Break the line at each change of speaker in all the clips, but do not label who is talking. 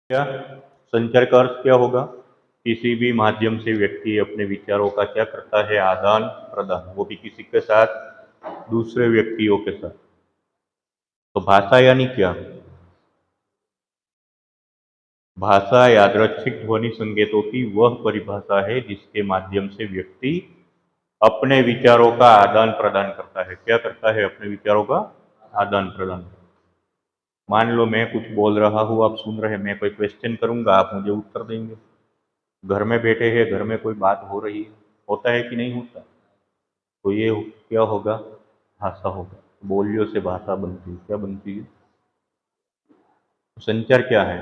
क्या संचार का अर्थ क्या होगा? किसी भी माध्यम से व्यक्ति अपने विचारों का क्या करता है? आदान प्रदान, वो भी किसी के साथ, दूसरे व्यक्तियों के साथ। तो भाषा यानी क्या? भाषा यादृच्छिक ध्वनि संकेतों की वह परिभाषा है जिसके माध्यम से व्यक्ति अपने विचारों का आदान प्रदान करता है। क्या करता है? अपने विचारों का आदान प्रदान। मान लो मैं कुछ बोल रहा हूँ, आप सुन रहे हैं, मैं कोई क्वेश्चन करूंगा, आप मुझे उत्तर देंगे। घर में बैठे हैं, घर में कोई बात हो रही है, होता है कि नहीं होता? तो ये क्या होगा? भाषा होगा। बोलियों से भाषा बनती है। क्या बनती है? संचार क्या है?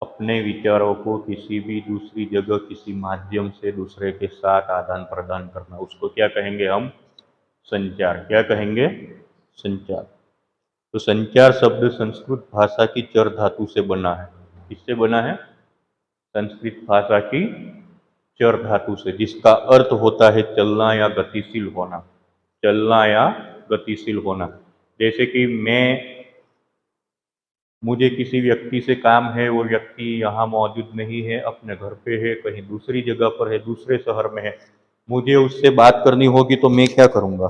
अपने विचारों को किसी भी दूसरी जगह, किसी माध्यम से दूसरे के साथ आदान प्रदान करना, उसको क्या कहेंगे हम? संचार। क्या कहेंगे? संचार। तो संचार शब्द संस्कृत भाषा की चर धातु से बना है। किससे बना है? संस्कृत भाषा की चर धातु से, जिसका अर्थ होता है चलना या गतिशील होना। चलना या गतिशील होना। जैसे कि मुझे किसी व्यक्ति से काम है, वो व्यक्ति यहाँ मौजूद नहीं है, अपने घर पे है, कहीं दूसरी जगह पर है, दूसरे शहर में है, मुझे उससे बात करनी होगी, तो मैं क्या करूँगा?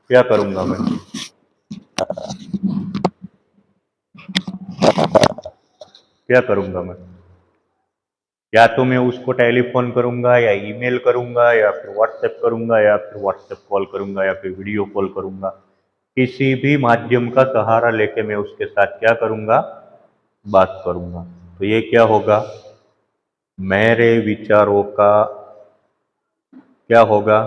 क्या करूँगा मैं? क्या करूँगा मैं? या तो मैं उसको टेलीफोन करूँगा, या ईमेल करूँगा, या फिर व्हाट्सएप करूँगा, या फिर व्हाट्सएप कॉल करूँगा, या फिर वीडियो कॉल करूँगा। किसी भी माध्यम का सहारा लेके मैं उसके साथ क्या करूँगा? बात करूँगा। तो ये क्या होगा? मेरे विचारों का क्या होगा?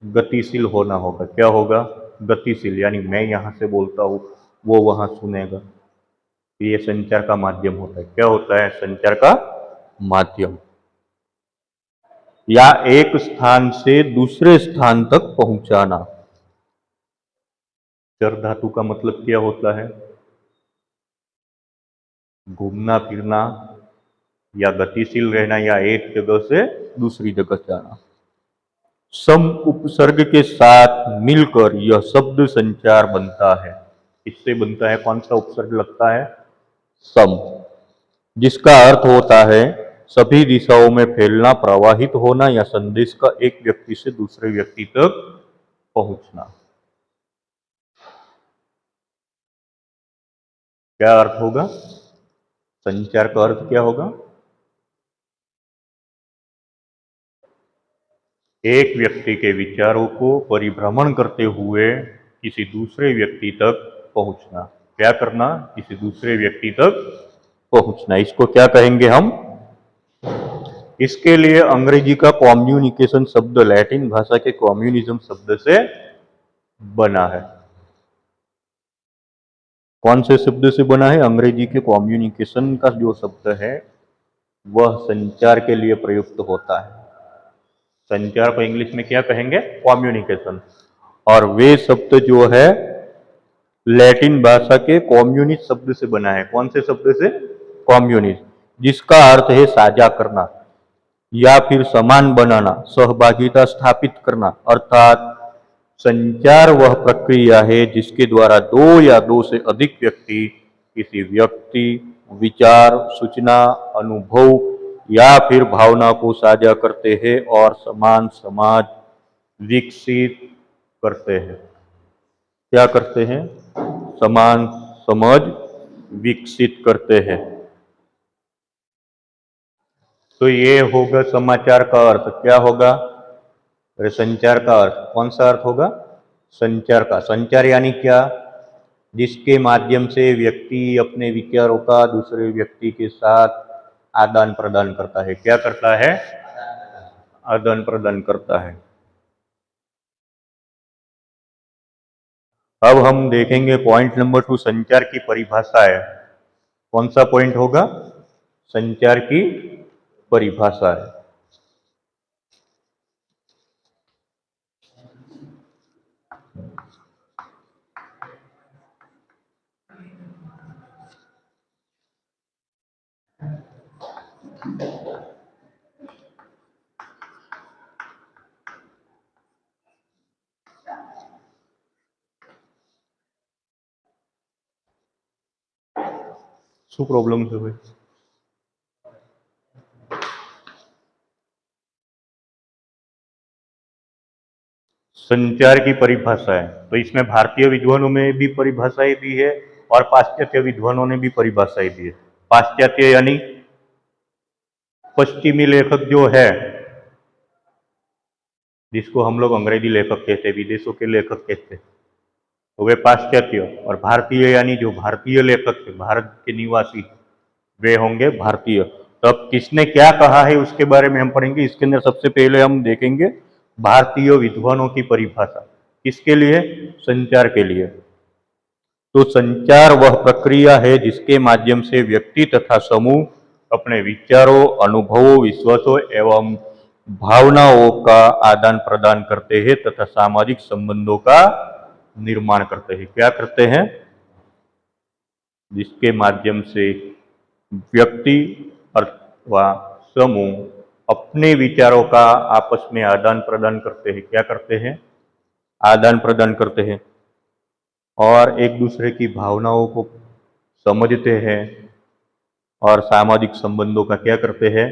गतिशील होना होगा। क्या होगा? गतिशील। यानी मैं यहाँ से बोलता हूँ, वो वहाँ सुनेगा। तो ये संचार का माध्यम होता है। क्या होता है? संचार का माध्यम। या एक स्थान से दूसरे स्थान तक पहुंचाना। चर धातु का मतलब क्या होता है? घूमना फिरना, या गतिशील रहना, या एक जगह से दूसरी जगह जाना। सम उपसर्ग के साथ मिलकर यह शब्द संचार बनता है। इससे बनता है, कौन सा उपसर्ग लगता है? सम। जिसका अर्थ होता है सभी दिशाओं में फैलना, प्रवाहित होना, या संदेश का एक व्यक्ति से दूसरे व्यक्ति तक पहुंचना। क्या अर्थ होगा? संचार का अर्थ क्या होगा? एक व्यक्ति के विचारों को परिभ्रमण करते हुए किसी दूसरे व्यक्ति तक पहुंचना। क्या करना? किसी दूसरे व्यक्ति तक पहुंचना। इसको क्या कहेंगे हम? इसके लिए अंग्रेजी का कम्युनिकेशन शब्द लैटिन भाषा के कम्युनिज्म शब्द से बना है। कौन से शब्द से बना है? अंग्रेजी के कम्युनिकेशन का जो शब्द है वह संचार के लिए प्रयुक्त होता है। संचार को इंग्लिश में क्या कहेंगे? कम्युनिकेशन। और वे शब्द जो है लैटिन भाषा के कम्युनिस्ट शब्द से बना है। कौन से शब्द से? कम्युनिस्ट। जिसका अर्थ है साझा करना, या फिर समान बनाना, सहभागिता स्थापित करना। अर्थात संचार वह प्रक्रिया है जिसके द्वारा दो या दो से अधिक व्यक्ति किसी व्यक्ति, विचार, सूचना, अनुभव या फिर भावना को साझा करते हैं और समान समाज विकसित करते हैं। क्या करते हैं? समान समझ विकसित करते हैं। तो ये होगा समाचार का अर्थ। क्या होगा? अरे संचार का अर्थ कौन सा अर्थ होगा? संचार का। संचार यानी क्या? जिसके माध्यम से व्यक्ति अपने विचारों का दूसरे व्यक्ति के साथ आदान प्रदान करता है। क्या करता है? आदान प्रदान करता है। अब हम देखेंगे पॉइंट नंबर 2, संचार की परिभाषा है। कौन सा पॉइंट होगा? संचार की परिभाषा है। શું પ્રોબ્લેમ છે ભાઈ? संचार की परिभाषा है, तो इसमें भारतीय विद्वानों में भी परिभाषाएं दी है और पाश्चात्य विद्वानों ने भी परिभाषाएं दी है। पाश्चात्य यानी पश्चिमी लेखक जो है, जिसको हम लोग अंग्रेजी लेखक कहते हैं, विदेशों के लेखक कहते हैं, तो वे पाश्चात्य, और भारतीय यानी जो भारतीय लेखक है, भारत के निवासी, वे होंगे भारतीय। तो अब किसने क्या कहा है उसके बारे में हम पढ़ेंगे। इसके अंदर सबसे पहले हम देखेंगे भारतीय विद्वानों की परिभाषा। किसके लिए? संचार के लिए। तो संचार वह प्रक्रिया है जिसके माध्यम से व्यक्ति तथा समूह अपने विचारों, अनुभवों, विश्वासों एवं भावनाओं का आदान प्रदान करते हैं तथा सामाजिक संबंधों का निर्माण करते हैं। क्या करते हैं? जिसके माध्यम से व्यक्ति अथवा समूह अपने विचारों का आपस में आदान प्रदान करते हैं। क्या करते हैं? आदान प्रदान करते हैं और एक दूसरे की भावनाओं को समझते हैं और सामाजिक संबंधों का क्या करते हैं?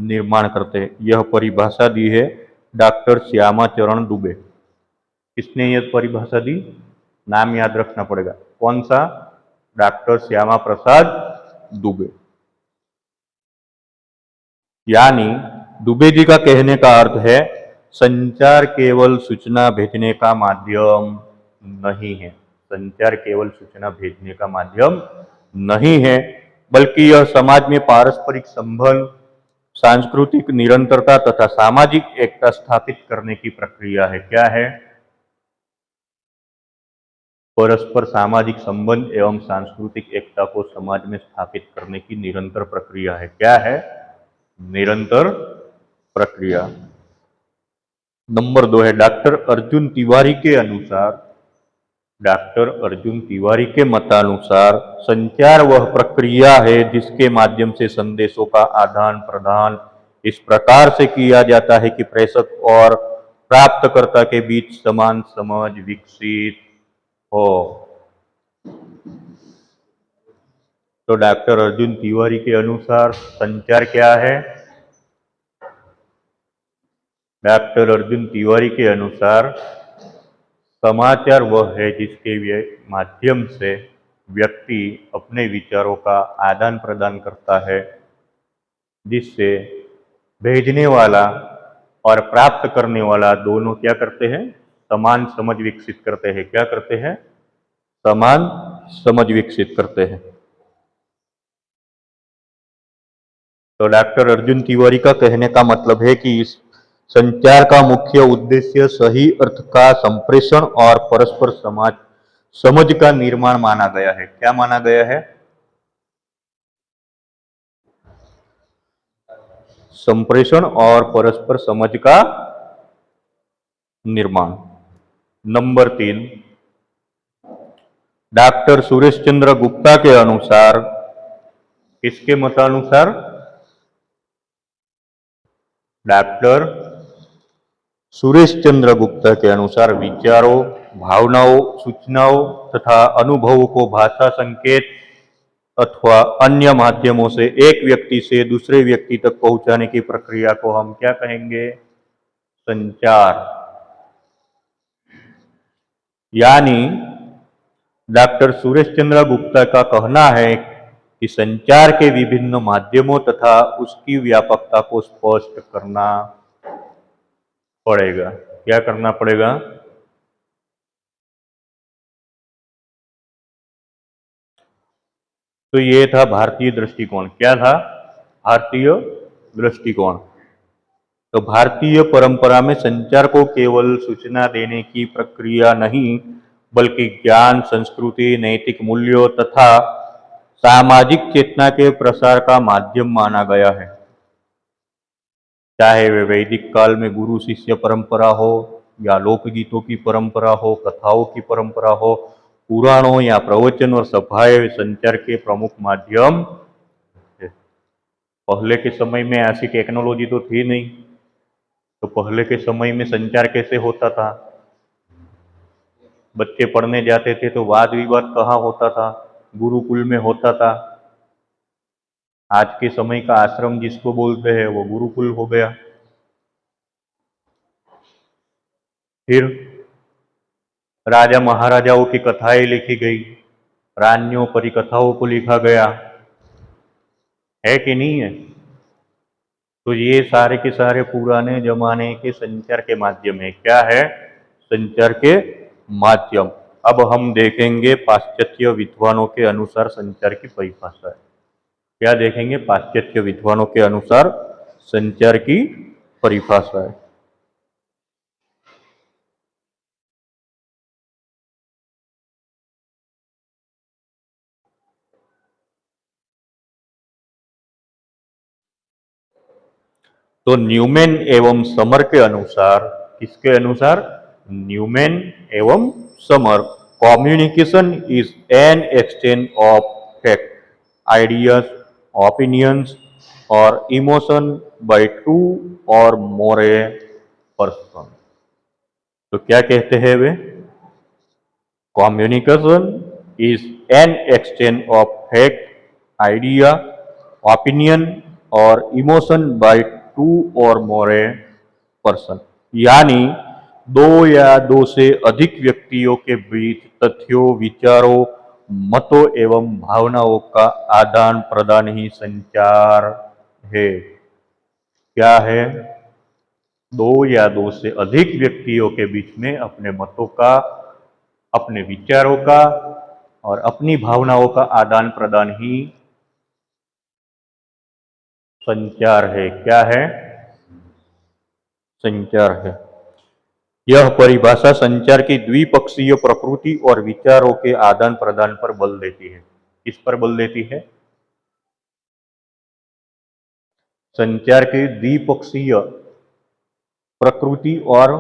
निर्माण करते हैं। यह परिभाषा दी है डॉक्टर श्यामा चरण दुबे। किसने यह परिभाषा दी? नाम याद रखना पड़ेगा। कौन सा? डॉक्टर श्यामा प्रसाद दुबे। यानी दुबे जी का कहने का अर्थ है संचार केवल सूचना भेजने का माध्यम नहीं है। संचार केवल सूचना भेजने का माध्यम नहीं है, बल्कि यह समाज में पारस्परिक संबंध, सांस्कृतिक निरंतरता तथा सामाजिक एकता स्थापित करने की प्रक्रिया है। क्या है? परस्पर सामाजिक संबंध एवं सांस्कृतिक एकता को समाज में स्थापित करने की निरंतर प्रक्रिया है। क्या है? निरंतर प्रक्रिया। नंबर 2 है डॉक्टर अर्जुन तिवारी के अनुसार, डॉक्टर अर्जुन तिवारी के मतानुसार संचार वह प्रक्रिया है जिसके माध्यम से संदेशों का आदान प्रदान इस प्रकार से किया जाता है कि प्रेषक और प्राप्तकर्ता के बीच समान समझ विकसित हो। तो डॉक्टर अर्जुन तिवारी के अनुसार संचार क्या है? डॉक्टर अर्जुन तिवारी के अनुसार समाचार वह है जिसके माध्यम से व्यक्ति अपने विचारों का आदान प्रदान करता है, जिससे भेजने वाला और प्राप्त करने वाला दोनों क्या करते हैं? समान समझ विकसित करते हैं। क्या करते हैं? समान समझ विकसित करते हैं। तो डॉक्टर अर्जुन तिवारी का कहने का मतलब है कि इस संचार का मुख्य उद्देश्य सही अर्थ का संप्रेषण और परस्पर समझ का निर्माण माना गया है। क्या माना गया है? संप्रेषण और परस्पर समझ का निर्माण। नंबर 3, डॉक्टर सुरेश चंद्र गुप्ता के अनुसार, किसके मतानुसार? डॉक्टर सुरेश चंद्र गुप्ता के अनुसार विचारों, भावनाओं, सूचनाओं तथा अनुभवों को भाषा, संकेत अथवा अन्य माध्यमों से एक व्यक्ति से दूसरे व्यक्ति तक पहुंचाने की प्रक्रिया को हम क्या कहेंगे? संचार। यानी डॉक्टर सुरेश चंद्र गुप्ता का कहना है कि संचार के विभिन्न माध्यमों तथा उसकी व्यापकता को स्पष्ट करना पड़ेगा। क्या करना पड़ेगा? तो ये था भारतीय दृष्टिकोण। क्या था? भारतीय दृष्टिकोण। तो भारतीय परंपरा में संचार को केवल सूचना देने की प्रक्रिया नहीं, बल्कि ज्ञान, संस्कृति, नैतिक मूल्यों तथा सामाजिक चेतना के प्रसार का माध्यम माना गया है। चाहे वे वैदिक काल में गुरु शिष्य परंपरा हो, या लोकगीतों की परंपरा हो, कथाओं की परंपरा हो, पुराणों या प्रवचन और सभाएं संचार के प्रमुख माध्यम थे। पहले के समय में ऐसी टेक्नोलॉजी तो थी नहीं, तो पहले के समय में संचार कैसे होता था? बच्चे पढ़ने जाते थे तो वाद विवाद कहाँ होता था? गुरुकुल में होता था। आज के समय का आश्रम जिसको बोलते हैं वो गुरुकुल हो गया। फिर राजा महाराजाओं की कथाएं लिखी गई, रानियों परिकथाओं को लिखा गया, है कि नहीं है? तो ये सारे के सारे पुराने जमाने के संचार के माध्यम है। क्या है? संचार के माध्यम। अब हम देखेंगे पाश्चात्य विद्वानों के अनुसार संचार की परिभाषा है। क्या देखेंगे? पाश्चात्य विद्वानों के अनुसार संचार की परिभाषा है। तो न्यूमैन एवं समर के अनुसार, किसके अनुसार? न्यूमैन एवं Summer, communication is an exchange of fact, ideas, opinions और इमोशन बाय टू और मोर पर्सन। तो क्या कहते हैं वे? Communication is an exchange of fact, idea, opinion और इमोशन बाय टू और मोर पर्सन, यानी दो या दो से अधिक व्यक्तियों के बीच तथ्यों, विचारों, मतों एवं भावनाओं का आदान प्रदान ही संचार है। क्या है? दो या दो से अधिक व्यक्तियों के बीच में अपने मतों का, अपने विचारों का और अपनी भावनाओं का आदान प्रदान ही संचार है। क्या है? संचार है। यह परिभाषा संचार की द्विपक्षीय प्रकृति और विचारों के आदान प्रदान पर बल देती है। किस पर बल देती है? संचार की द्विपक्षीय प्रकृति और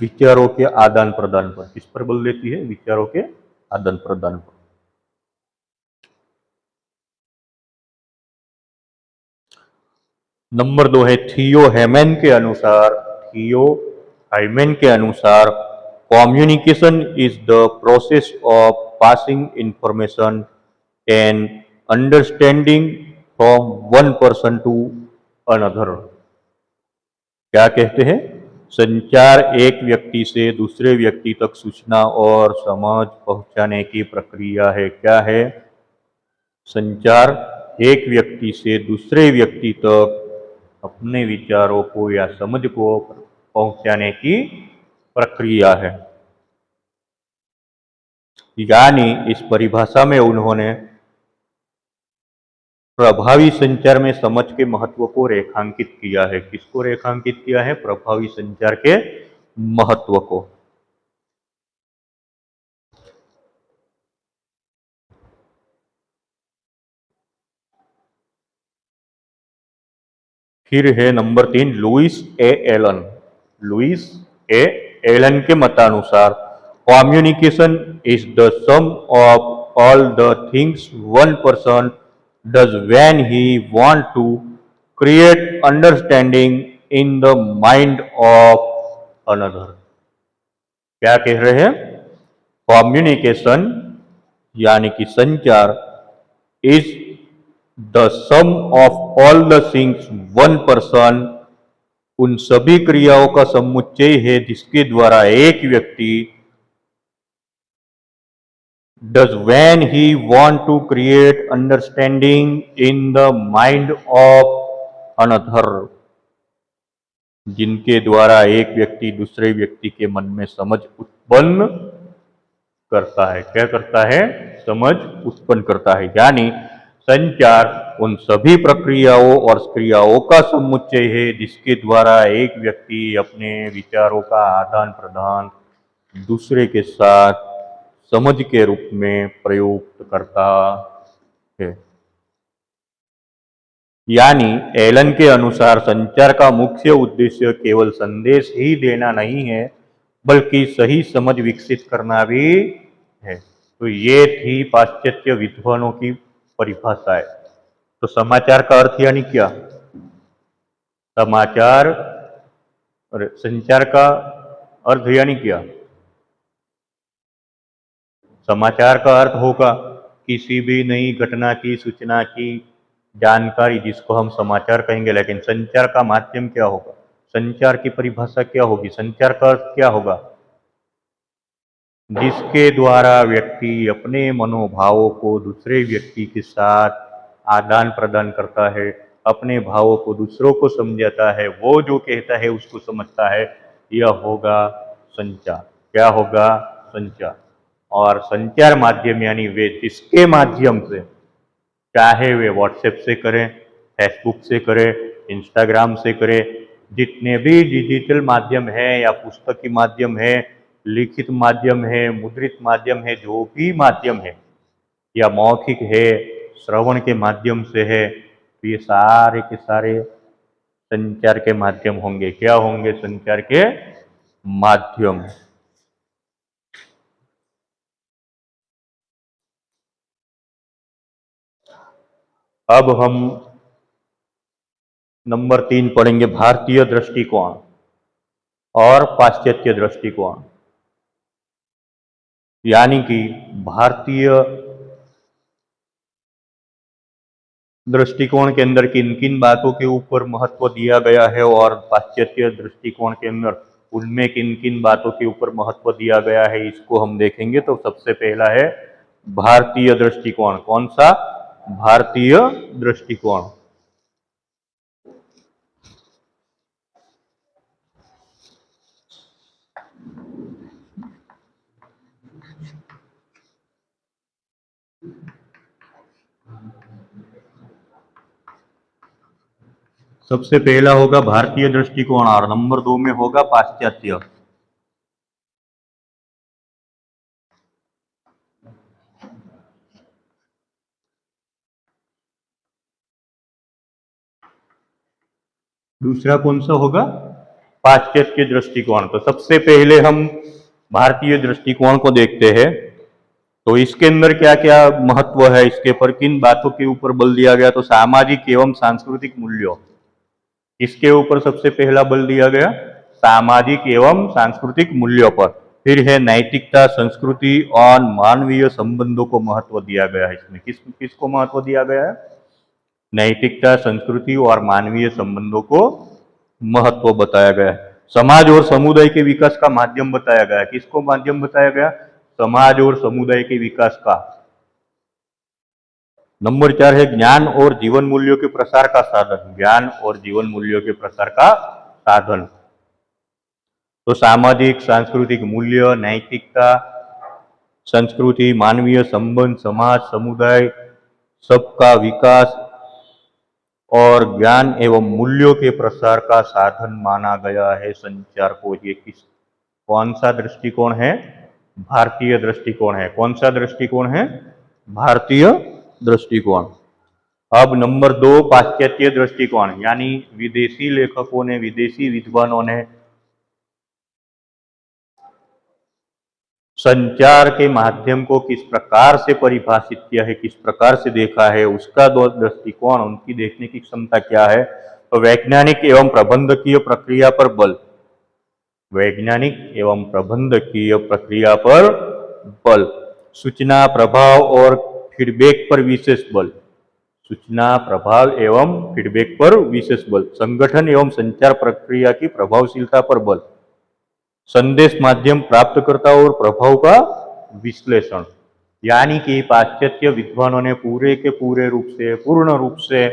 विचारों के आदान प्रदान पर। किस पर बल देती है? विचारों के आदान प्रदान पर। नंबर 2 है थियो हेमन के अनुसार, थियो हाइमन के अनुसार, communication is the process of passing information and understanding from one person to another. क्या कहते हैं? संचार एक व्यक्ति से दूसरे व्यक्ति तक सूचना और समझ पहुंचाने की प्रक्रिया है। क्या है? संचार एक व्यक्ति से दूसरे व्यक्ति तक अपने विचारों को या समझ को पहुंचाने की प्रक्रिया है। यानी इस परिभाषा में उन्होंने प्रभावी संचार में समझ के महत्व को रेखांकित किया है। किसको रेखांकित किया है? प्रभावी संचार के महत्व को। फिर है number 3 Louis A Allen. Louis A Allen के मतानुसार communication is the sum of all the things one person does when he want to create understanding in the mind of another. क्या कह रहे हैं? कम्युनिकेशन यानी कि संचार is the sum of all the things one person, उन सभी क्रियाओं का समुच्चय है जिसके द्वारा एक व्यक्ति does when he want to create understanding in the mind of another, जिनके द्वारा एक व्यक्ति दूसरे व्यक्ति के मन में समझ उत्पन्न करता है। क्या करता है? समझ उत्पन्न करता है। यानी संचार उन सभी प्रक्रियाओं और क्रियाओं का समुच्चय है जिसके द्वारा एक व्यक्ति अपने विचारों का आदान प्रदान दूसरे के साथ समझ के रूप में प्रयुक्त करता है। यानी एलन के अनुसार संचार का मुख्य उद्देश्य केवल संदेश ही देना नहीं है, बल्कि सही समझ विकसित करना भी है। तो ये थी पाश्चात्य विद्वानों की परिभाषाएं। तो समाचार का अर्थ यानी क्या? समाचार और संचार का अर्थ यानी क्या? समाचार का अर्थ होगा किसी भी नई घटना की सूचना की जानकारी जिसको हम समाचार कहेंगे, लेकिन संचार का माध्यम क्या होगा, संचार की परिभाषा क्या होगी, संचार का अर्थ क्या होगा, जिसके द्वारा व्यक्ति अपने मनोभावों को दूसरे व्यक्ति के साथ आदान प्रदान करता है, अपने भावों को दूसरों को समझाता है, वो जो कहता है उसको समझता है, यह होगा संचार। क्या होगा, संचार। और संचार माध्यम यानी वे जिसके माध्यम से, चाहे वे व्हाट्सएप से करें, फेसबुक से करें, इंस्टाग्राम से करें, जितने भी डिजिटल माध्यम है या पुस्तकी माध्यम है, लिखित माध्यम है, मुद्रित माध्यम है, जो भी माध्यम है या मौखिक है, श्रवण के माध्यम से है, तो ये सारे के सारे संचार के माध्यम होंगे। क्या होंगे, संचार के माध्यम। अब हम नंबर 3 पढ़ेंगे, भारतीय दृष्टिकोण और पाश्चात्य दृष्टिकोण। यानी कि भारतीय दृष्टिकोण के अंदर किन किन बातों के ऊपर महत्व दिया गया है और पाश्चात्य दृष्टिकोण के अंदर उनमें किन किन बातों के ऊपर महत्व दिया गया है, इसको हम देखेंगे। तो सबसे पहला है भारतीय दृष्टिकोण। कौन सा, भारतीय दृष्टिकोण। सबसे पहला होगा भारतीय दृष्टिकोण और नंबर 2 में होगा पाश्चात्य। दूसरा कौन सा होगा, पाश्चात्य दृष्टिकोण। तो सबसे पहले हम भारतीय दृष्टिकोण को देखते हैं। तो इसके अंदर क्या क्या महत्व है, इसके पर किन बातों के ऊपर बल दिया गया। तो सामाजिक एवं सांस्कृतिक मूल्यों, इसके ऊपर सबसे पहला बल दिया गया, सामाजिक एवं सांस्कृतिक मूल्यों पर। फिर है नैतिकता, संस्कृति और मानवीय संबंधों को महत्व दिया गया है। इसमें किसको महत्व दिया गया है, नैतिकता, संस्कृति और मानवीय संबंधों को महत्व बताया गया है। समाज और समुदाय के विकास का माध्यम बताया गया है। किसको माध्यम बताया गया, समाज और समुदाय के विकास का। नंबर 4 है ज्ञान और जीवन मूल्यों के प्रसार का साधन, ज्ञान और जीवन मूल्यों के प्रसार का साधन। तो सामाजिक सांस्कृतिक मूल्य, नैतिकता, संस्कृति, मानवीय संबंध, समाज, समुदाय, सबका विकास और ज्ञान एवं मूल्यों के प्रसार का साधन माना गया है संचार को। ये कौन सा दृष्टिकोण है, भारतीय दृष्टिकोण है। कौन सा दृष्टिकोण है, भारतीय दृष्टिकोण। अब नंबर 2 पाश्चात्य दृष्टिकोण, यानी विदेशी लेखकों ने, विदेशी विद्वानों ने संचार के माध्यम को किस प्रकार से परिभाषित किया है, किस प्रकार से देखा है, उसका दो दृष्टिकोण, उनकी देखने की क्षमता क्या है। तो वैज्ञानिक एवं प्रबंधकीय प्रक्रिया पर बल, वैज्ञानिक एवं प्रबंधकीय प्रक्रिया पर बल, सूचना प्रभाव और फीडबैक पर विशेष बल, सूचना प्रभाव एवं फीडबैक पर विशेष बल, संगठन एवं संचार प्रक्रिया की प्रभावशीलता पर बल, संदेश माध्यम प्राप्तकर्ता और प्रभाव का विश्लेषण। यानी कि पाश्चात्य विद्वानों ने पूरे के पूरे रूप से, पूर्ण रूप से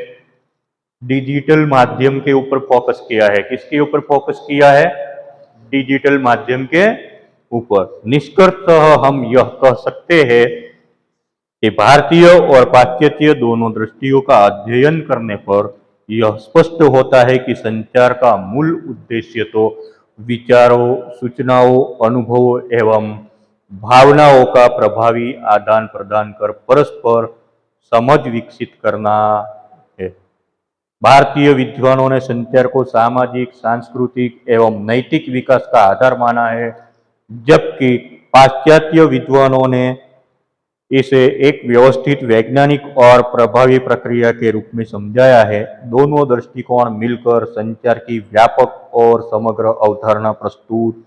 डिजिटल माध्यम के ऊपर फोकस किया है। किसके ऊपर फोकस किया है, डिजिटल माध्यम के ऊपर। निष्कर्षतः हम यह कह सकते हैं कि भारतीय और पाश्चात्य दोनों दृष्टियों का अध्ययन करने पर यह स्पष्ट होता है कि संचार का मूल उद्देश्य तो विचारों, सूचनाओं, अनुभवों एवं भावनाओं का प्रभावी आदान प्रदान कर परस्पर समझ विकसित करना है। भारतीय विद्वानों ने संचार को सामाजिक, सांस्कृतिक एवं नैतिक विकास का आधार माना है, जबकि पाश्चात्य विद्वानों ने इसे एक व्यवस्थित, वैज्ञानिक और प्रभावी प्रक्रिया के रूप में समझाया है। दोनों दृष्टिकोण मिलकर संचार की व्यापक और समग्र अवधारणा प्रस्तुत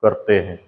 करते हैं।